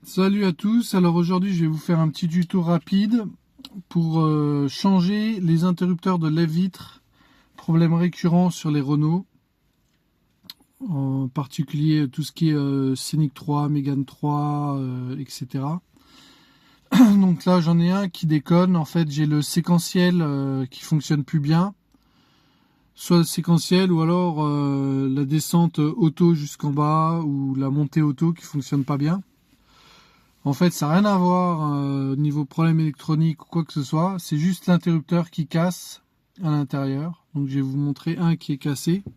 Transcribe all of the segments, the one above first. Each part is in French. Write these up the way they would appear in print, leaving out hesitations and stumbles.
Salut à tous, alors aujourd'hui je vais vous faire un petit tuto rapide pour changer les interrupteurs de lève-vitre, problème récurrent sur les Renault, en particulier tout ce qui est Scénic 3, Mégane 3, etc. Donc là j'en ai un qui déconne, en fait j'ai le séquentiel qui fonctionne plus bien, soit le séquentiel ou alors la descente auto jusqu'en bas ou la montée auto qui fonctionne pas bien. En fait, ça n'a rien à voir au niveau problème électronique ou quoi que ce soit. C'est juste l'interrupteur qui casse à l'intérieur. Donc, je vais vous montrer un qui est cassé. Vous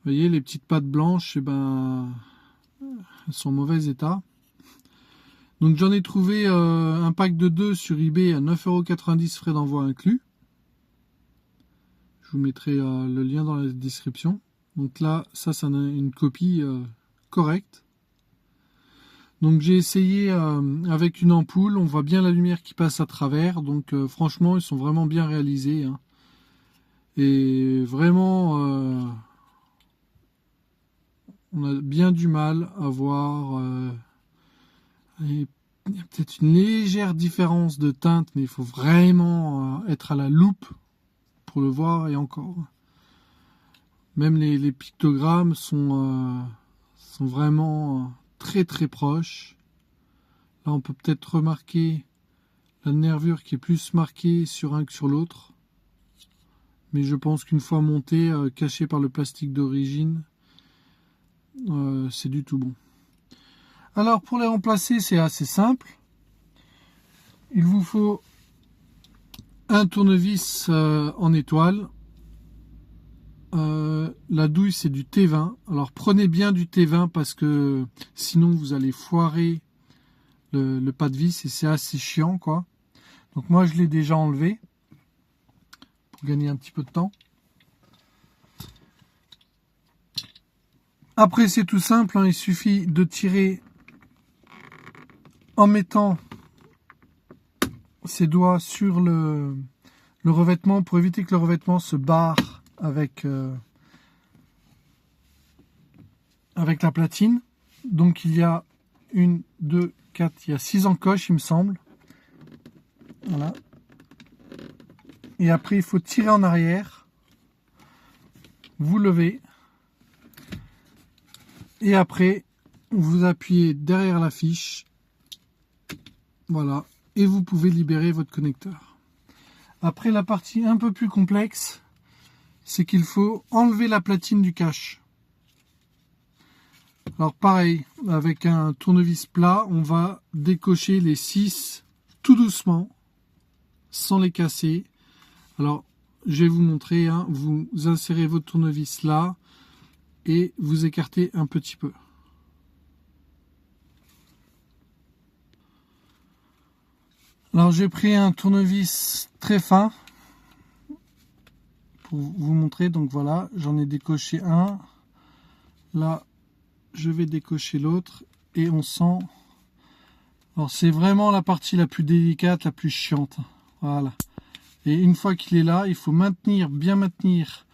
voyez, les petites pattes blanches, elles sont en mauvais état. Donc, j'en ai trouvé un pack de 2 sur eBay à 9,90 € frais d'envoi inclus. Je vous mettrai le lien dans la description. Donc là, ça c'est une copie correcte. Donc j'ai essayé avec une ampoule, on voit bien la lumière qui passe à travers, donc franchement ils sont vraiment bien réalisés, hein. Et vraiment on a bien du mal à voir, il y a peut-être une légère différence de teinte, mais il faut vraiment être à la loupe pour le voir, et encore. Même les pictogrammes sont vraiment très très proches. Là, on peut peut-être remarquer la nervure qui est plus marquée sur un que sur l'autre. Mais je pense qu'une fois monté, caché par le plastique d'origine, c'est du tout bon. Alors, pour les remplacer, c'est assez simple. Il vous faut un tournevis en étoile. La douille, c'est du T20. Alors, prenez bien du T20 parce que sinon, vous allez foirer le pas de vis et c'est assez chiant, quoi. Donc moi je l'ai déjà enlevé pour gagner un petit peu de temps. Après c'est tout simple, hein, il suffit de tirer en mettant ses doigts sur le revêtement pour éviter que le revêtement se barre avec la platine. Donc il y a 1, 2, 4, il y a 6 encoches il me semble. Voilà. Et après, il faut tirer en arrière. Vous levez. Et après, vous appuyez derrière la fiche. Voilà. Et vous pouvez libérer votre connecteur. Après, la partie un peu plus complexe, c'est qu'il faut enlever la platine du cache. Alors pareil, avec un tournevis plat, on va décocher les 6 tout doucement, sans les casser. Alors, je vais vous montrer, hein, vous insérez votre tournevis là et vous écartez un petit peu. Alors, j'ai pris un tournevis très fin pour vous montrer. Donc voilà, j'en ai décoché un. Là, je vais décocher l'autre et on sent. Alors, c'est vraiment la partie la plus délicate, la plus chiante. Voilà. Et une fois qu'il est là, il faut maintenir, bien maintenir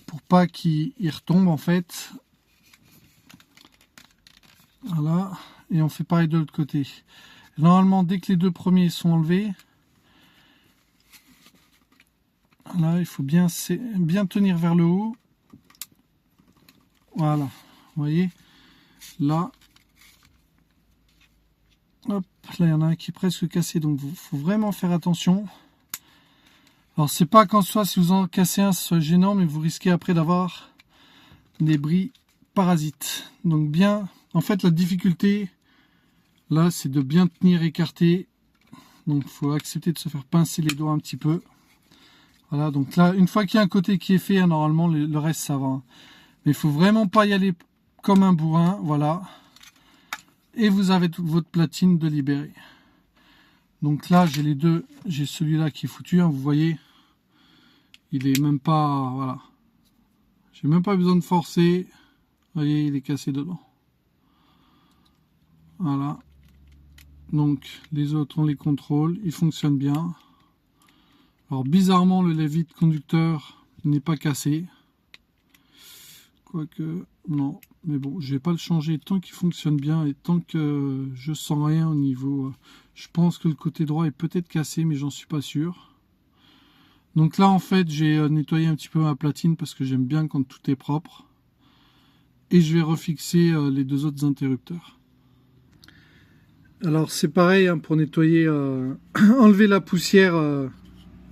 pour pas qu'il retombe en fait. Voilà. Et on fait pareil de l'autre côté. Normalement, dès que les deux premiers sont enlevés, là, il faut bien tenir vers le haut. Voilà. Vous voyez, là, hop, là, il y en a un qui est presque cassé. Donc, il faut vraiment faire attention. Alors c'est pas qu'en soi si vous en cassez un ce soit gênant, mais vous risquez après d'avoir des bris parasites. Donc bien, en fait la difficulté là c'est de bien tenir écarté. Donc il faut accepter de se faire pincer les doigts un petit peu. Voilà, donc là une fois qu'il y a un côté qui est fait, hein, normalement le reste ça va. Mais il faut vraiment pas y aller comme un bourrin, voilà. Et vous avez toute votre platine de libérer. Donc là j'ai les deux, j'ai celui-là qui est foutu, hein, vous voyez. Il est même pas, voilà. J'ai même pas besoin de forcer. Vous voyez, il est cassé dedans. Voilà. Donc, les autres, on les contrôle. Ils fonctionnent bien. Alors, bizarrement, le lève-vitre conducteur n'est pas cassé. Quoique, non. Mais bon, je vais pas le changer tant qu'il fonctionne bien et tant que je sens rien au niveau. Je pense que le côté droit est peut-être cassé, mais j'en suis pas sûr. Donc là, en fait, j'ai nettoyé un petit peu ma platine parce que j'aime bien quand tout est propre. Et je vais refixer les deux autres interrupteurs. Alors c'est pareil hein, pour nettoyer, enlever la poussière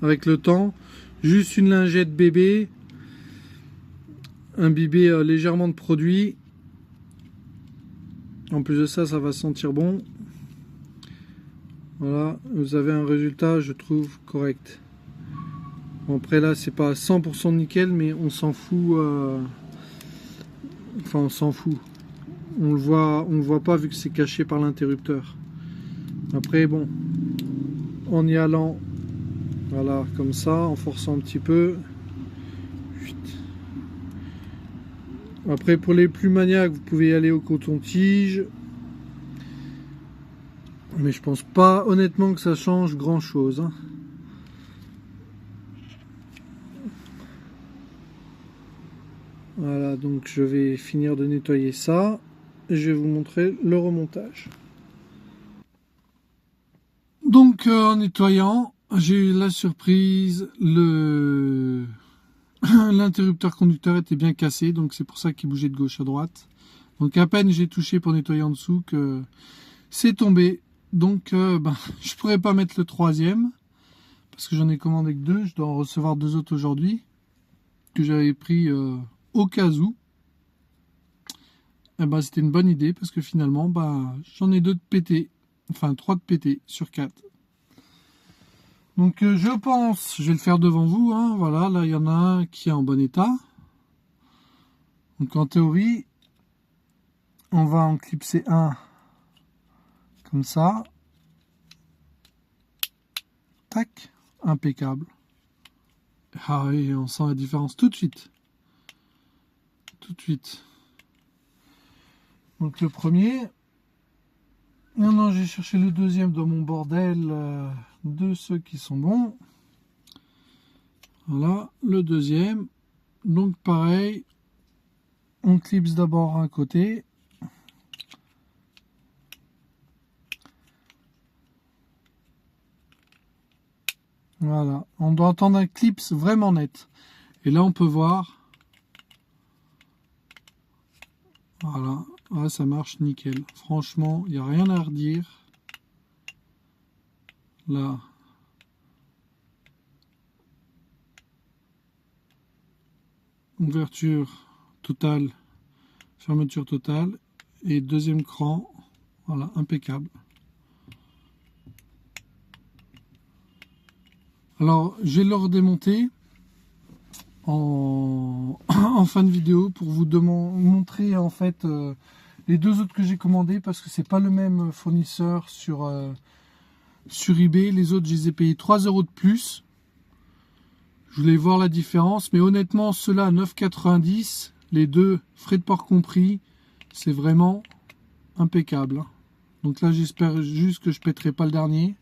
avec le temps. Juste une lingette bébé, imbibé légèrement de produit. En plus de ça, ça va sentir bon. Voilà, vous avez un résultat, je trouve, correct. Bon, après là, c'est pas 100% nickel, mais on s'en fout. Enfin, on s'en fout. On le voit pas vu que c'est caché par l'interrupteur. Après, bon, en y allant, voilà, comme ça, en forçant un petit peu. Après, pour les plus maniaques, vous pouvez y aller au coton-tige. Mais je pense pas, honnêtement, que ça change grand-chose. Hein. Voilà, donc je vais finir de nettoyer ça. Et je vais vous montrer le remontage. Donc, en nettoyant, j'ai eu la surprise, l'interrupteur conducteur était bien cassé, donc c'est pour ça qu'il bougeait de gauche à droite. Donc à peine j'ai touché pour nettoyer en dessous que c'est tombé. Donc je pourrais pas mettre le troisième parce que j'en ai commandé que deux. Je dois en recevoir deux autres aujourd'hui que j'avais pris au cas où. Et c'était une bonne idée parce que finalement j'en ai deux de pété, enfin 3 de pété sur 4. Donc je pense, je vais le faire devant vous, hein, voilà, là il y en a un qui est en bon état. Donc en théorie, on va en clipser un comme ça. Tac, impeccable. Ah oui, on sent la différence tout de suite. Tout de suite. Donc le premier. Non, j'ai cherché le deuxième dans mon bordel de ceux qui sont bons. Voilà, le deuxième. Donc pareil, on clipse d'abord un côté. Voilà, on doit entendre un clips vraiment net. Et là on peut voir. Voilà, ouais, ça marche nickel. Franchement, il n'y a rien à redire. Là. Ouverture totale, fermeture totale. Et deuxième cran, voilà, impeccable. Alors, je vais le redémonter en fin de vidéo pour vous montrer en fait les deux autres que j'ai commandés parce que c'est pas le même fournisseur sur eBay. Les autres, je les ai payés 3 € de plus. Je voulais voir la différence, mais honnêtement, ceux-là à 9,90, les deux, frais de port compris, c'est vraiment impeccable. Donc là, j'espère juste que je pèterai pas le dernier.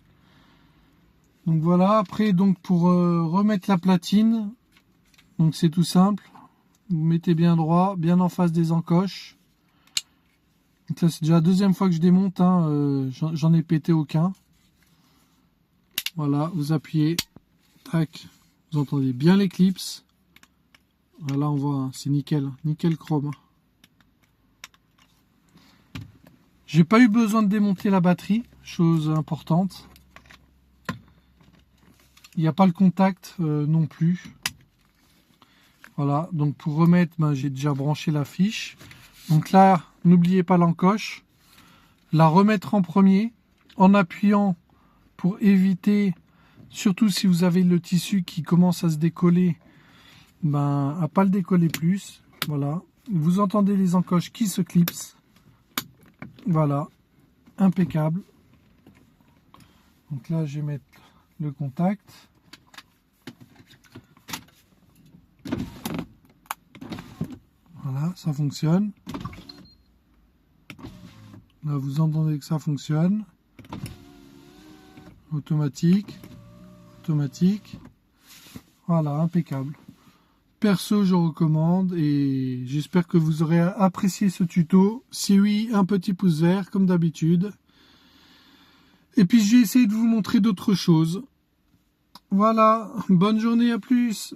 Donc voilà, après donc pour remettre la platine, donc c'est tout simple. Vous mettez bien droit, bien en face des encoches. Donc là c'est déjà la deuxième fois que je démonte, hein, j'en ai pété aucun. Voilà, vous appuyez, tac, vous entendez bien les clips. Voilà, on voit, hein, c'est nickel, nickel chrome. J'ai pas eu besoin de démonter la batterie, chose importante. Il n'y a pas le contact non plus. Voilà, donc pour remettre, j'ai déjà branché la fiche. Donc là, n'oubliez pas l'encoche. La remettre en premier, en appuyant pour éviter, surtout si vous avez le tissu qui commence à se décoller, à pas le décoller plus. Voilà, vous entendez les encoches qui se clipsent. Voilà, impeccable. Donc là, je vais mettre le contact. Voilà, ça fonctionne. Là, vous entendez que ça fonctionne. Automatique. Automatique. Voilà, impeccable. perso, je recommande et j'espère que vous aurez apprécié ce tuto. Si oui, un petit pouce vert comme d'habitude. Et puis j'ai essayé de vous montrer d'autres choses. Voilà, bonne journée, à plus.